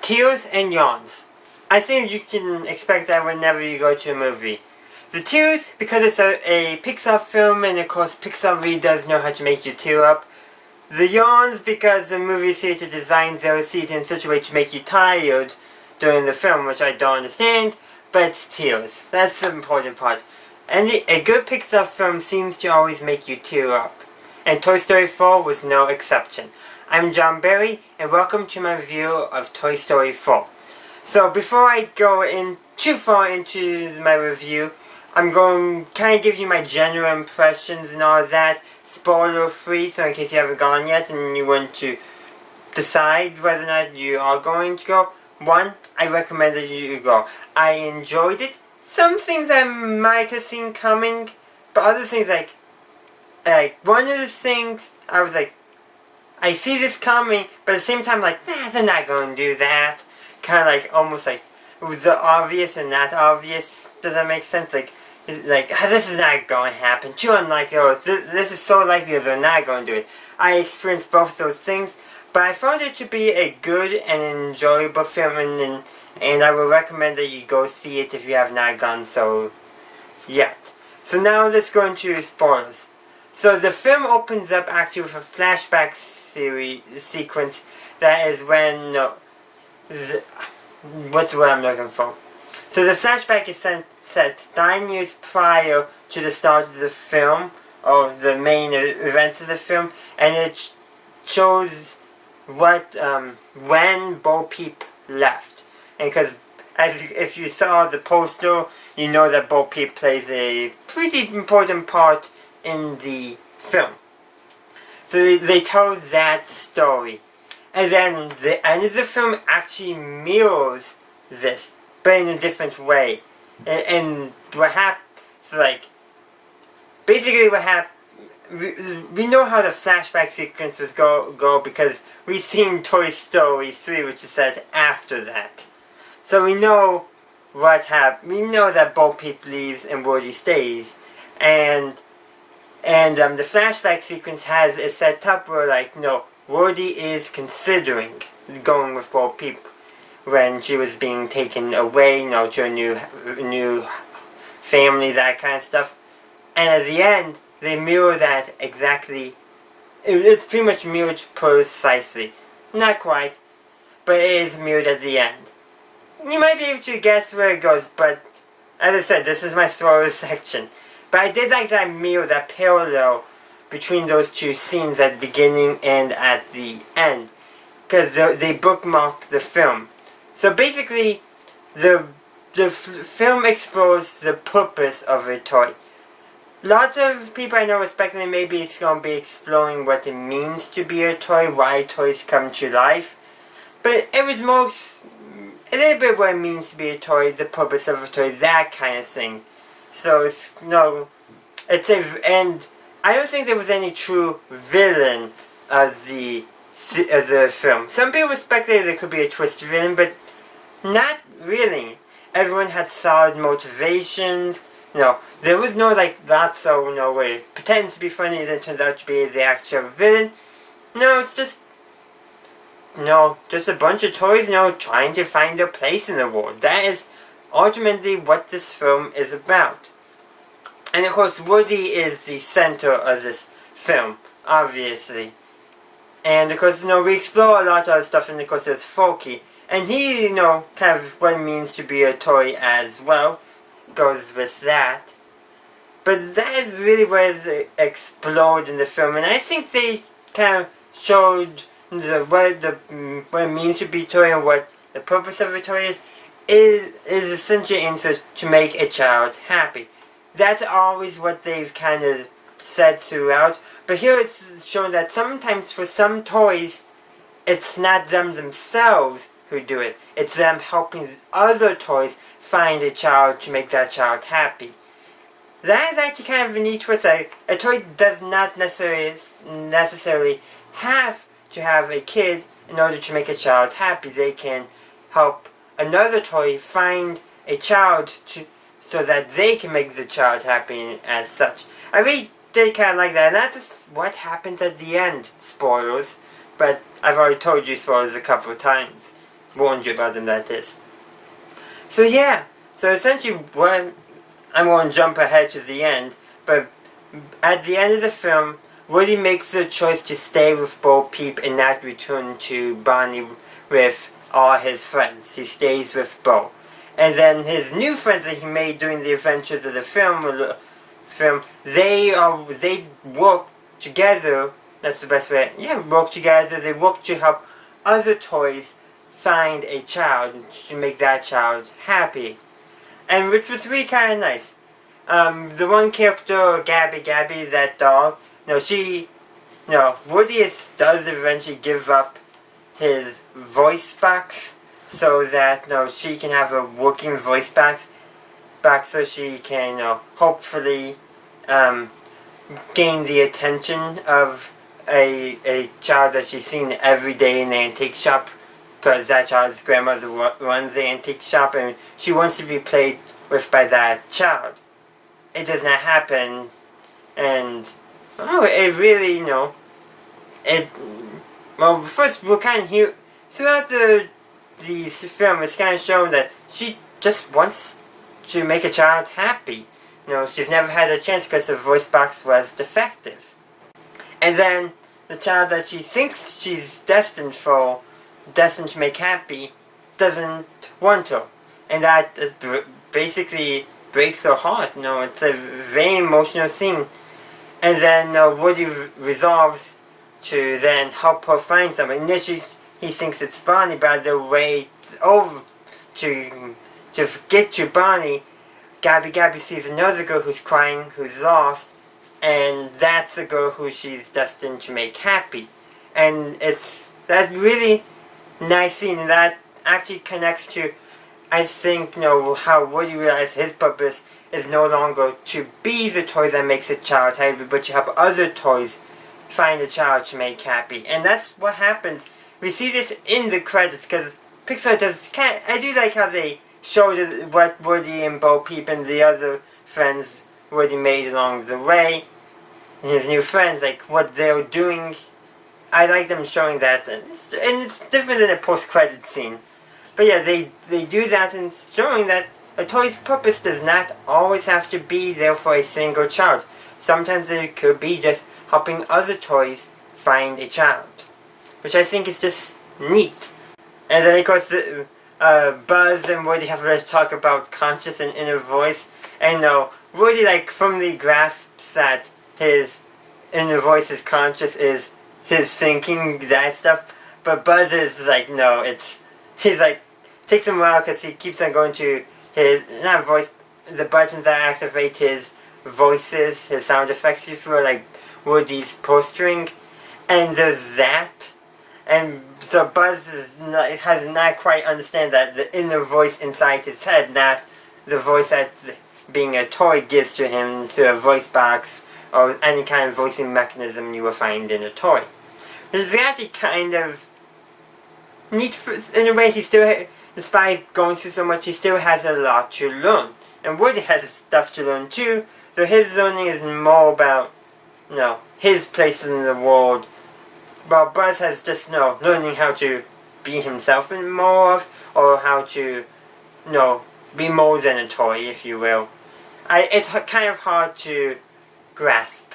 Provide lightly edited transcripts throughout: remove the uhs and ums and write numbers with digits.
Tears and yawns. I think you can expect that whenever you go to a movie. The tears, because it's a Pixar film, and of course Pixar really does know how to make you tear up. The yawns, because the movie theater designs their seat in such a way to make you tired during the film, which I don't understand, but tears. That's the important part. And a good Pixar film seems to always make you tear up. And Toy Story 4 was no exception. I'm John Berry, and welcome to my review of Toy Story 4. So before I go in too far into my review, I'm going to kind of give you my general impressions and all that, spoiler free, so in case you haven't gone yet and you want to decide whether or not you are going to go. One, I recommend that you go. I enjoyed it. Some things I might have seen coming, but other things like one of the things I was like, I see this coming, but at the same time like, nah, they're not going to do that. Kind of like, almost like, the obvious and not obvious. Does that make sense? Like, this is not going to happen. Too unlikely, or this is so likely they're not going to do it. I experienced both those things, but I found it to be a good and enjoyable film, and I would recommend that you go see it if you have not gone so yet. So now let's go into spoilers. So the film opens up actually with a flashback sequence that is when, what's the word I'm looking for? So the flashback is set 9 years prior to the start of the film, or the main events of the film, and it shows what, when Bo Peep left. And because, if you saw the poster, you know that Bo Peep plays a pretty important part in the film. So they tell that story. And then the end of the film actually mirrors this, but in a different way. And what happens, like, basically what happened, we know how the flashback sequence was go because we've seen Toy Story 3, which is set after that. So we know what happened. We know that Bo Peep leaves and Woody stays. And the flashback sequence has it set up where, like, no, Woody is considering going with Bo Peep when she was being taken away, to a new family, that kind of stuff. And at the end, they mirror that exactly. It's pretty much mirrored precisely. Not quite, but it is mirrored at the end. You might be able to guess where it goes, but as I said, this is my spoiler section. But I did like that mirror, that parallel between those two scenes at the beginning and at the end, because they bookmark the film. So basically, the film explores the purpose of a toy. Lots of people I know are speculating maybe it's going to be exploring what it means to be a toy, why toys come to life. But it was a little bit what it means to be a toy, the purpose of a toy, that kind of thing. So, and I don't think there was any true villain of the film. Some people speculated there could be a twist villain, but not really. Everyone had solid motivations. There was no, lots of, where it pretends to be funny and then turns out to be the actual villain. No, it's just a bunch of toys, trying to find their place in the world. That is ultimately what this film is about. And of course, Woody is the center of this film, obviously. And of course, we explore a lot of other stuff, and of course there's Folky. And he, kind of what it means to be a toy as well, goes with that. But that is really where it explored in the film, and I think they kind of showed what it means to be a toy and what the purpose of a toy is essentially to make a child happy. That's always what they've kind of said throughout. But here it's shown that sometimes for some toys, it's not them themselves who do it. It's them helping other toys find a child to make that child happy. That is actually kind of a neat twist. A toy does not necessarily have to have a kid in order to make a child happy. They can help another toy find a child so that they can make the child happy as such. I really did kind of like that, and that's what happens at the end. Spoilers, but I've already told you spoilers a couple of times. warned you about them, that is. So yeah, so essentially what, I'm going to jump ahead to the end, but at the end of the film, Woody makes the choice to stay with Bo Peep and not return to Bonnie with all his friends. He stays with Bo. And then his new friends that he made during the adventures of the film, they work together. That's the best way. Yeah, work together. They work to help other toys find a child to make that child happy, and which was really kind of nice. The one character, Gabby, that doll. Woody does eventually give up his voice box so that she can have a working voice box so she can hopefully gain the attention of a child that she's seen every day in the antique shop, because that child's grandmother runs the antique shop and she wants to be played with by that child. It does not happen, and it really, first we're kind of here throughout the film. It's kind of shown that she just wants to make a child happy. She's never had a chance because her voice box was defective. And then the child that she thinks she's destined to make happy doesn't want her, and that basically breaks her heart. It's a very emotional scene. And then Woody resolves to then help her find someone. Initially, he thinks it's Bonnie, but the way over to get to Bonnie, Gabby sees another girl who's crying, who's lost, and that's the girl who she's destined to make happy. And it's that really nice scene, and that actually connects to, I think, how Woody realized his purpose is no longer to be the toy that makes a child happy, but to help other toys find a child to make happy. And that's what happens. We see this in the credits, because Pixar does I do like how they showed what Woody and Bo Peep and the other friends Woody made along the way, and his new friends, like what they're doing. I like them showing that, and it's different than a post-credit scene. But yeah, they do that and showing that a toy's purpose does not always have to be there for a single child. Sometimes it could be just helping other toys find a child, which I think is just neat. And then of course Buzz and Woody have to talk about conscious and inner voice, and Woody firmly grasps that his inner voice is conscious, is his thinking, that stuff, but Buzz is no, he's takes him a while because he keeps on going to his, not voice, the buttons that activate his voices, his sound effects, if you will, like Woody's posturing, and there's that, and so Buzz has not quite understand that the inner voice inside his head, not the voice that being a toy gives to him through a voice box or any kind of voicing mechanism you will find in a toy. Which is actually kind of neat in a way. He still, despite going through so much, he still has a lot to learn. And Woody has stuff to learn too, so his learning is more about, his place in the world. While Buzz has just, learning how to be himself and more of, or how to, be more than a toy, if you will. It's kind of hard to grasp.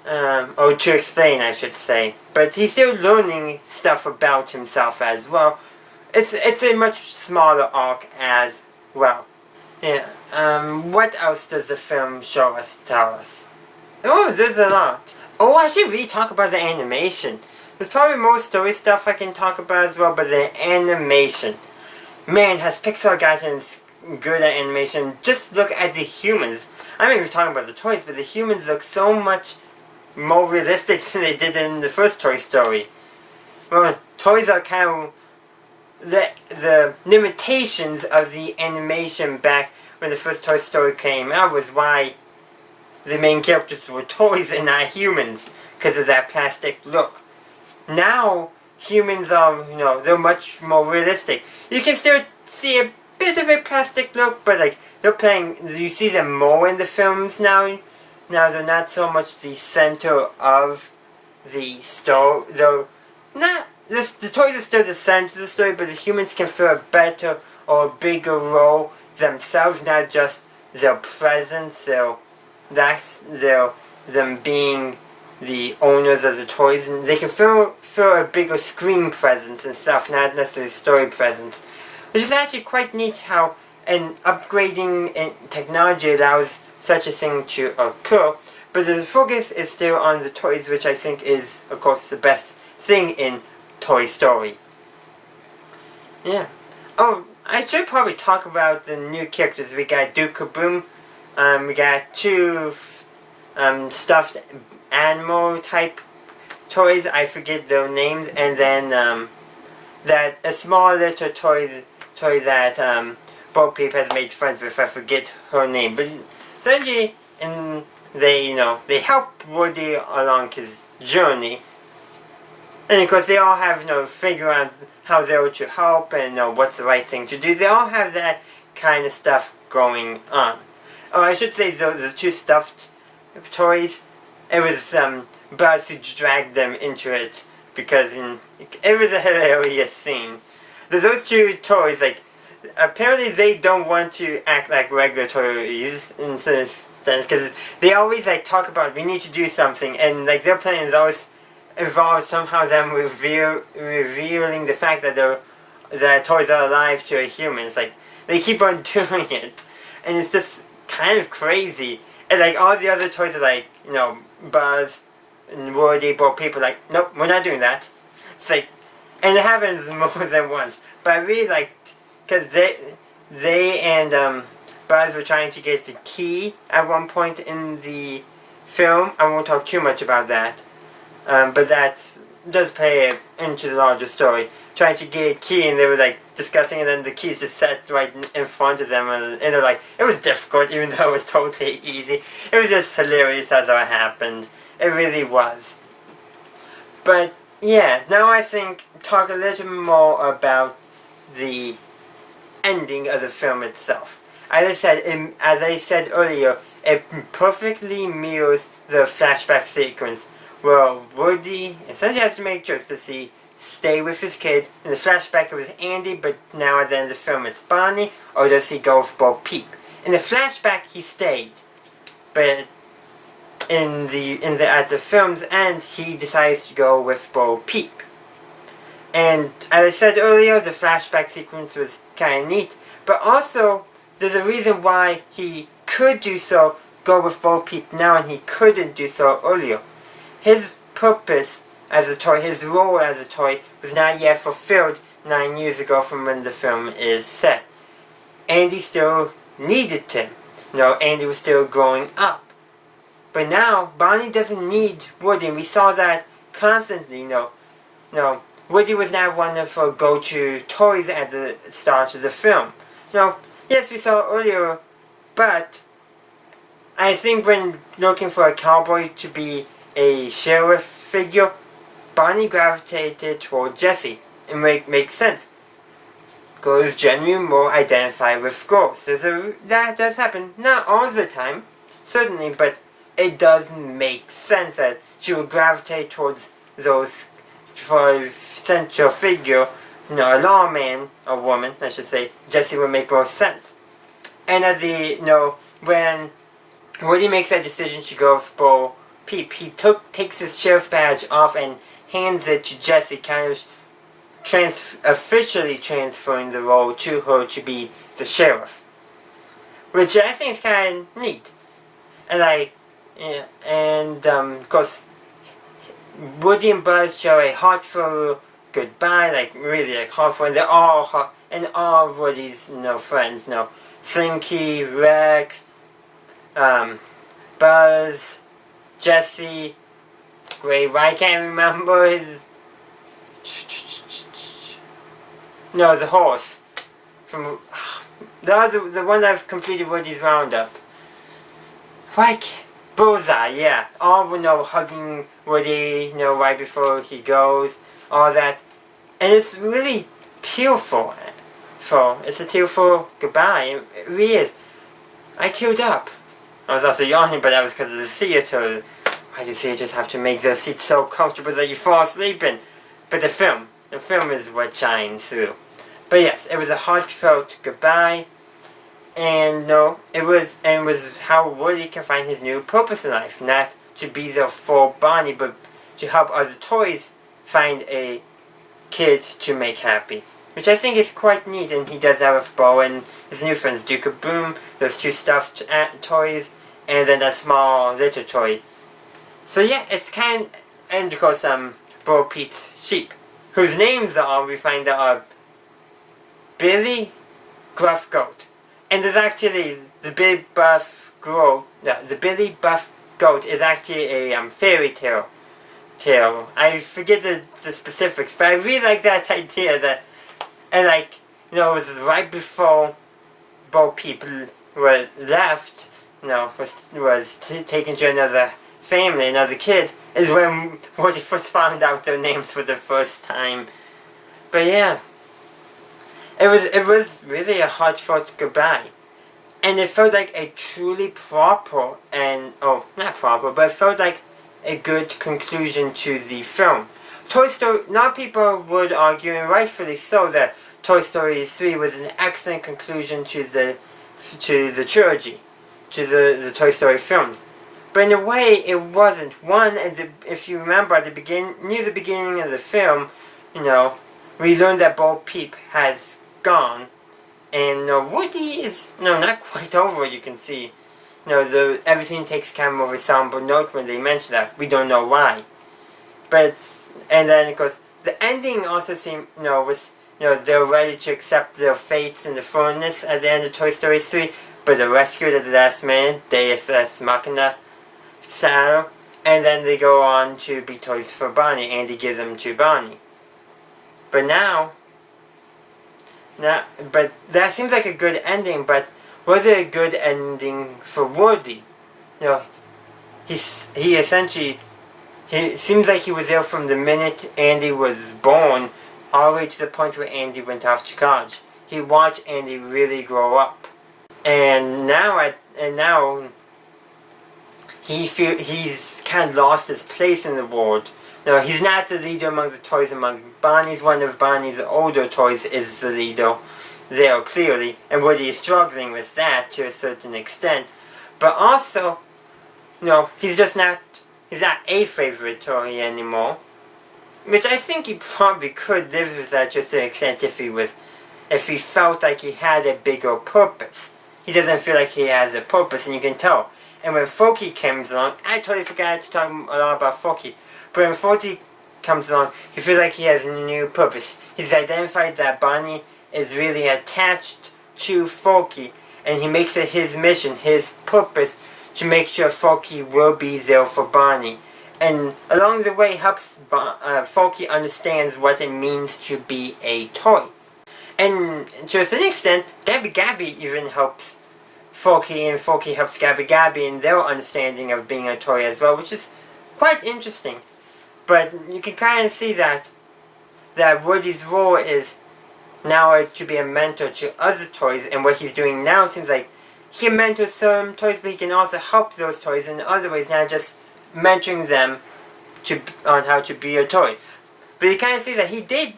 Or to explain, I should say. But he's still learning stuff about himself as well. It's a much smaller arc as well. Yeah. What else does the film tell us? Oh, there's a lot. Oh, I should really talk about the animation. There's probably more story stuff I can talk about as well, but the animation. Man, has Pixar gotten good at animation. Just look at the humans. I'm not even talking about the toys, but the humans look so much more realistic than they did in the first Toy Story. Well, toys are kind of the limitations of the animation back when the first Toy Story came out was why the main characters were toys and not humans, because of that plastic look. Now, humans are, they're much more realistic. You can still see a bit of a plastic look, but you see them more in the films now. Now they're not so much the center of the story, though not the toys are still the center of the story, but the humans can fill a better or bigger role themselves, not just their presence, them being the owners of the toys, and they can fill a bigger screen presence and stuff, not necessarily story presence. Which is actually quite neat how an upgrading in technology allows such a thing to occur, but the focus is still on the toys, which I think is, of course, the best thing in Toy Story. Yeah. Oh, I should probably talk about the new characters. We got Duke Kaboom, we got two stuffed animal type toys, I forget their names, and then that a small little toy that Bo Peep has made friends with, I forget her name, but essentially, and they help Woody along his journey, and of course they all have figure out how they were to help and what's the right thing to do. They all have that kind of stuff going on. Oh, I should say the two stuffed toys, it was Buzz who dragged them into it, because it was a hilarious scene. Those two toys, like, apparently they don't want to act like regular toys in certain sense, because they always talk about we need to do something, and their plan is always involves somehow them revealing the fact that toys are alive to a human. It's like they keep on doing it, and it's just kind of crazy. And all the other toys are Buzz and Woody, Bo Peep are nope, we're not doing that. It's and it happens more than once. But I really liked, because they and Buzz were trying to get the key at one point in the film. I won't talk too much about that, but that does play into the larger story. Trying to get a key, and they were discussing, and then the keys just set right in front of them, and they're it was difficult, even though it was totally easy. It was just hilarious as it happened. It really was. But yeah, now I think talk a little more about the ending of the film itself. As I said earlier, it perfectly mirrors the flashback sequence where Woody essentially has to make a choice to stay with his kid. In the flashback it was Andy, but now at the end of the film it's Bonnie, or does he go with Bo Peep? In the flashback he stayed, but at the film's end he decides to go with Bo Peep. And as I said earlier, the flashback sequence was kind of neat, but also there's a reason why he could go with Bo Peep now and he couldn't do so earlier. His purpose as a toy, his role as a toy, was not yet fulfilled 9 years ago from when the film is set. Andy still needed him. Andy was still growing up. But now, Bonnie doesn't need Woody, and we saw that constantly. Woody was not one of her go-to toys at the start of the film. Yes, we saw earlier, but I think when looking for a cowboy to be a sheriff figure, Bonnie gravitated toward Jessie. It makes sense. Girls generally more identify with girls. That does happen. Not all the time, certainly, but it does make sense that she would gravitate towards those for a central figure. A lawman, or woman, I should say, Jessie would make more sense. And when Woody makes that decision to go with Bo Peep, he takes his sheriff badge off and hands it to Jessie, kind of officially transferring the role to her to be the sheriff, which I think is kind of neat. And of course, Woody and Buzz show a heartfelt goodbye, really heartfelt, and they're all Woody's friends, Slinky, Rex, Buzz, Jessie, Great, I can't remember his... the horse. From the one I've completed Woody's roundup. Bullseye, yeah. All hugging Woody, right before he goes, all that. And it's really tearful. It's a tearful goodbye. It really is. I teared up. I was also yawning, but that was because of the theater. Why do theaters have to make their seats so comfortable that you fall asleep in? But the film, The film is what shines through. But yes, it was a heartfelt goodbye. And no, it was how Woody can find his new purpose in life. Not to be there for Bonnie, but to help other toys find a kid to make happy. Which I think is quite neat, and he does that with Bo and his new friends, Duke of Boom, those 2 stuffed toys, and then that small little toy. So yeah, it's kind of, and of course, Bo Pete's sheep, whose names are, we find out, are Billy, Gruff Goat. And there's actually, the Billy Buff Goat, the Billy Buff Goat is actually a fairy tale. I forget the specifics, but I really like that idea that, and like, you know, it was right before Bo Peep was left, you know, was taken to another family, another kid, is when Woody first found out their names for the first time. But yeah, it was really a heartfelt goodbye. And it felt like a truly proper and, oh, not proper, but it felt like a good conclusion to the film. Toy Story, a lot of people would argue, and rightfully so, that Toy Story 3 was an excellent conclusion to the trilogy, to the Toy Story films. But in a way, it wasn't. One, if you remember at the near the beginning of the film, you know, we learned that Bo Peep has gone, and Woody is, not quite over, you can see. Everything takes kind of a somber note when they mention that. We don't know why. But, and then, of course, the ending also seemed, was, they're ready to accept their fates in the furnace at the end of Toy Story 3, but they're rescued at the last minute, Deus Ex Machina style, and then they go on to be toys for Bonnie. Andy gives them to Bonnie. But but that seems like a good ending, but was it a good ending for Woody? He seems like he was there from the minute Andy was born, all the way to the point where Andy went off to college. He watched Andy really grow up, and now he's kind of lost his place in the world. He's not the leader among the toys among Bonnie's. One of Bonnie's older toys is the leader there, clearly. And Woody is struggling with that to a certain extent. But also, he's not a favorite toy anymore. Which I think he probably could live with that to a certain extent if he felt like he had a bigger purpose. He doesn't feel like he has a purpose, and you can tell. And when Forky comes along, I totally forgot to talk a lot about Forky. But when Forky comes along, he feels like he has a new purpose. He's identified that Bonnie is really attached to Forky, and he makes it his mission, his purpose, to make sure Forky will be there for Bonnie. And along the way helps Forky understands what it means to be a toy. And to a certain extent, Gabby Gabby even helps Forky, and Forky helps Gabby Gabby in their understanding of being a toy as well, which is quite interesting. But you can kind of see that Woody's role is now to be a mentor to other toys, and what he's doing now seems like he can mentor some toys, but he can also help those toys in other ways, not just mentoring them on how to be a toy. But you kind of see that he did,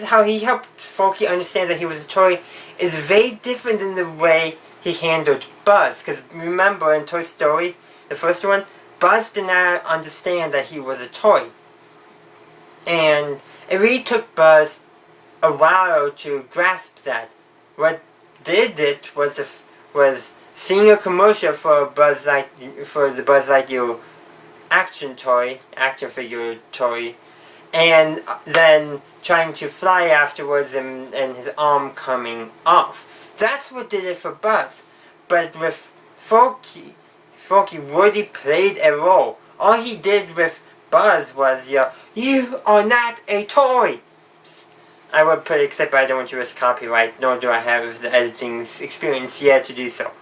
how he helped Forky understand that he was a toy is very different than the way he handled Buzz. Because remember in Toy Story, the first one, Buzz did not understand that he was a toy. And it really took Buzz a while to grasp that. What did it was seeing a commercial for the Buzz Lightyear action figure toy, and then trying to fly afterwards and his arm coming off. That's what did it for Buzz. But with Forky, Woody played a role. All he did with Buzz was yell, "You are not a toy!" I would put it, except I don't want to risk copyright, nor do I have the editing experience yet to do so.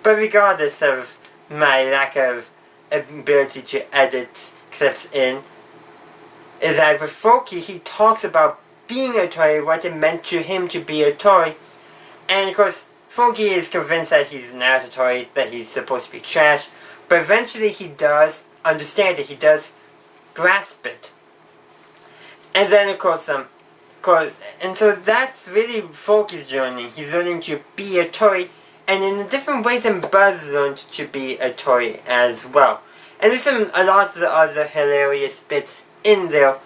But regardless of my lack of ability to edit clips in, is that with Forky, he talks about being a toy, what it meant to him to be a toy. And of course, Forky is convinced that he's not a toy, that he's supposed to be trash. But eventually he does understand it, he does grasp it. And then of course and so that's really Forky's journey. He's learning to be a toy, and in a different way than Buzz learned to be a toy as well. And there's a lot of other hilarious bits in there,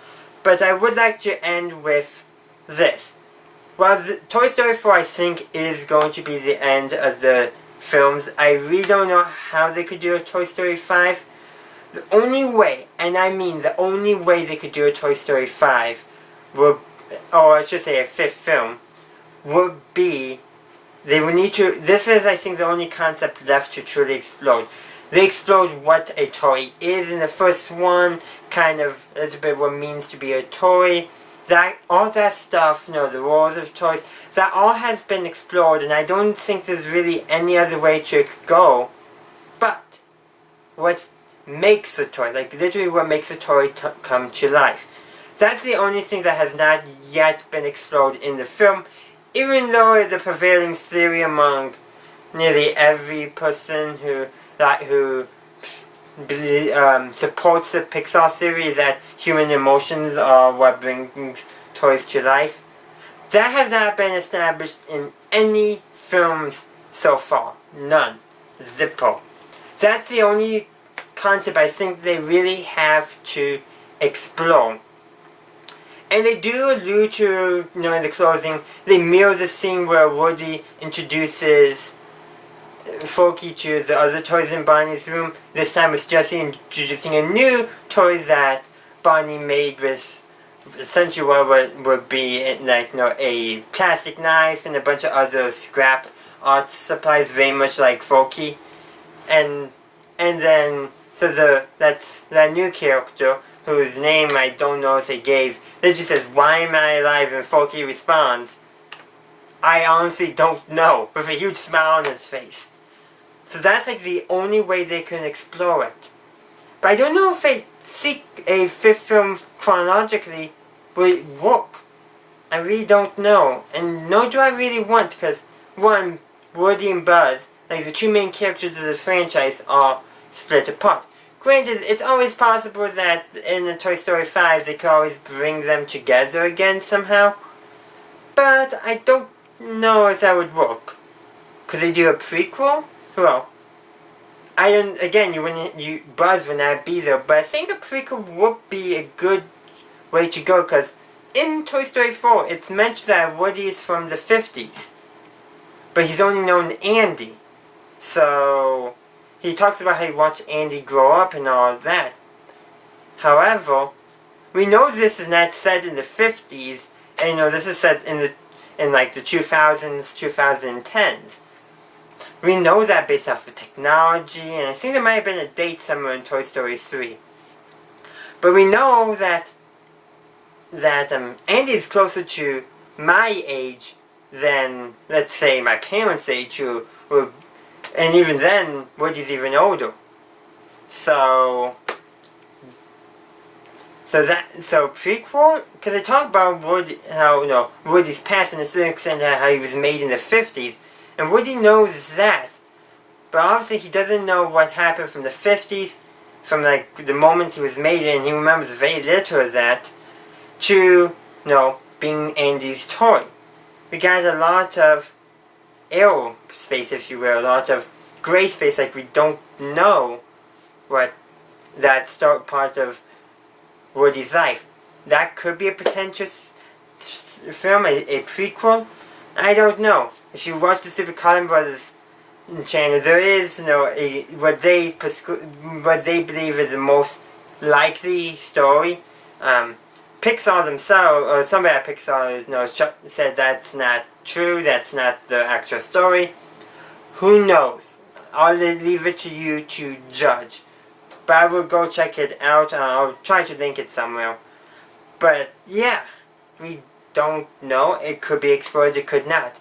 but I would like to end with this. Well, Toy Story 4 I think is going to be the end of the films. I really don't know how they could do a Toy Story 5. The only way, and I mean the only way they could do a Toy Story 5 would, or I should say a fifth film, would be, they would need to, this is I think the only concept left to truly explode. They explode what a toy is in the first one, kind of a little bit what it means to be a toy. That, all that stuff, the roles of toys, that all has been explored, and I don't think there's really any other way to go. But, what makes a toy, like literally what makes a toy come to life, that's the only thing that has not yet been explored in the film, even though the prevailing theory among nearly every person who supports the Pixar theory that human emotions are what brings toys to life. That has not been established in any films so far. None. Zippo. That's the only concept I think they really have to explore. And they do allude to, in the closing, they mirror the scene where Woody introduces Forky to the other toys in Barney's room. This time it's Jessie introducing a new toy that Barney made with essentially what would be like a plastic knife and a bunch of other scrap art supplies, very much like Forky. And then that's that new character whose name I don't know if they gave. They just says, "Why am I alive?" and Forky responds, "I honestly don't know," with a huge smile on his face. So that's like the only way they can explore it. But I don't know if they seek a fifth film chronologically will work. I really don't know. And nor do I really want, because one, Woody and Buzz, like the two main characters of the franchise, are split apart. Granted, it's always possible that in the Toy Story 5 they could always bring them together again somehow. But I don't know if that would work. Could they do a prequel? Well, Buzz would not be there, but I think a prequel would be a good way to go, because in Toy Story 4, it's mentioned that Woody is from the 50s, but he's only known Andy. So, he talks about how he watched Andy grow up and all of that. However, we know this is not set in the 50s, and this is set in like the 2000s, 2010s. We know that based off of technology, and I think there might have been a date somewhere in Toy Story 3. But we know that Andy is closer to my age than, let's say, my parents' age, and even then, Woody's even older. So prequel, because they talk about Woody, how Woody's past in a certain extent, how he was made in the 50s. And Woody knows that, but obviously he doesn't know what happened from the 50s, from like the moment he was made, and he remembers very little of that, to, being Andy's toy. We got a lot of aerospace, if you will, a lot of gray space, like we don't know what that start part of Woody's life. That could be a potential film, a prequel. I don't know. If you watch the Super Coen Brothers channel, there is, what they believe is the most likely story. Pixar themselves, or somebody at Pixar, said that's not true, that's not the actual story. Who knows? I'll leave it to you to judge. But I will go check it out, and I'll try to link it somewhere. But, yeah, we don't know. It could be explored, it could not.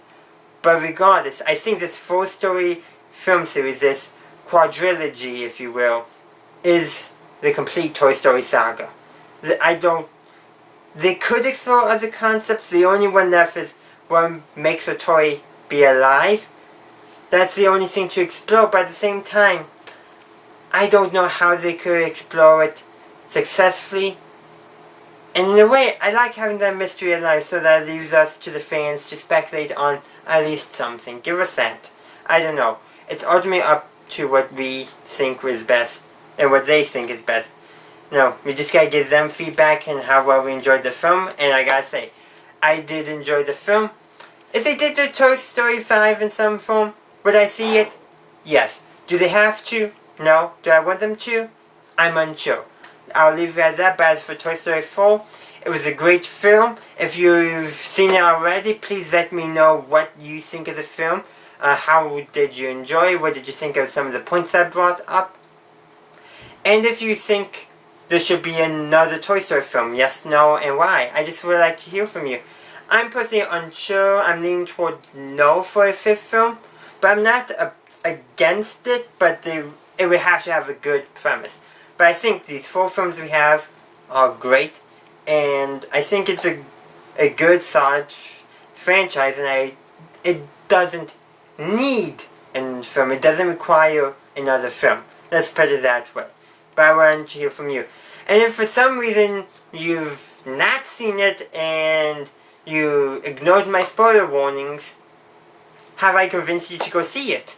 But regardless, I think this 4-story film series, this quadrilogy, if you will, is the complete Toy Story saga. They could explore other concepts. The only one left is what makes a toy be alive. That's the only thing to explore, but at the same time, I don't know how they could explore it successfully. And in a way, I like having that mystery alive so that it leaves us to the fans to speculate on at least something. Give us that. I don't know. It's ultimately up to what we think is best and what they think is best. No, we just gotta give them feedback and how well we enjoyed the film. And I gotta say, I did enjoy the film. If they did do Toy Story 5 in some form, would I see it? Yes. Do they have to? No. Do I want them to? I'm unsure. I'll leave it at that. But as for Toy Story 4, it was a great film. If you've seen it already, please let me know what you think of the film. How did you enjoy it? What did you think of some of the points I brought up? And if you think there should be another Toy Story film, yes, no, and why? I just would like to hear from you. I'm personally unsure. I'm leaning toward no for a 5th film. But I'm not against it, but it would have to have a good premise. But I think these 4 films we have are great. And I think it's a good, solid franchise. And it doesn't need a film. It doesn't require another film. Let's put it that way. But I want to hear from you. And if for some reason you've not seen it and you ignored my spoiler warnings, have I convinced you to go see it?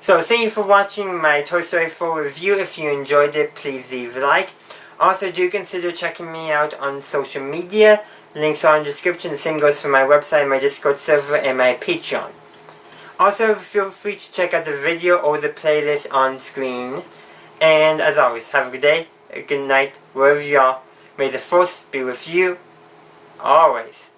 So thank you for watching my Toy Story 4 review. If you enjoyed it, please leave a like. Also, do consider checking me out on social media. Links are in the description. The same goes for my website, my Discord server, and my Patreon. Also, feel free to check out the video or the playlist on screen. And as always, have a good day, a good night, wherever you are. May the Force be with you, always.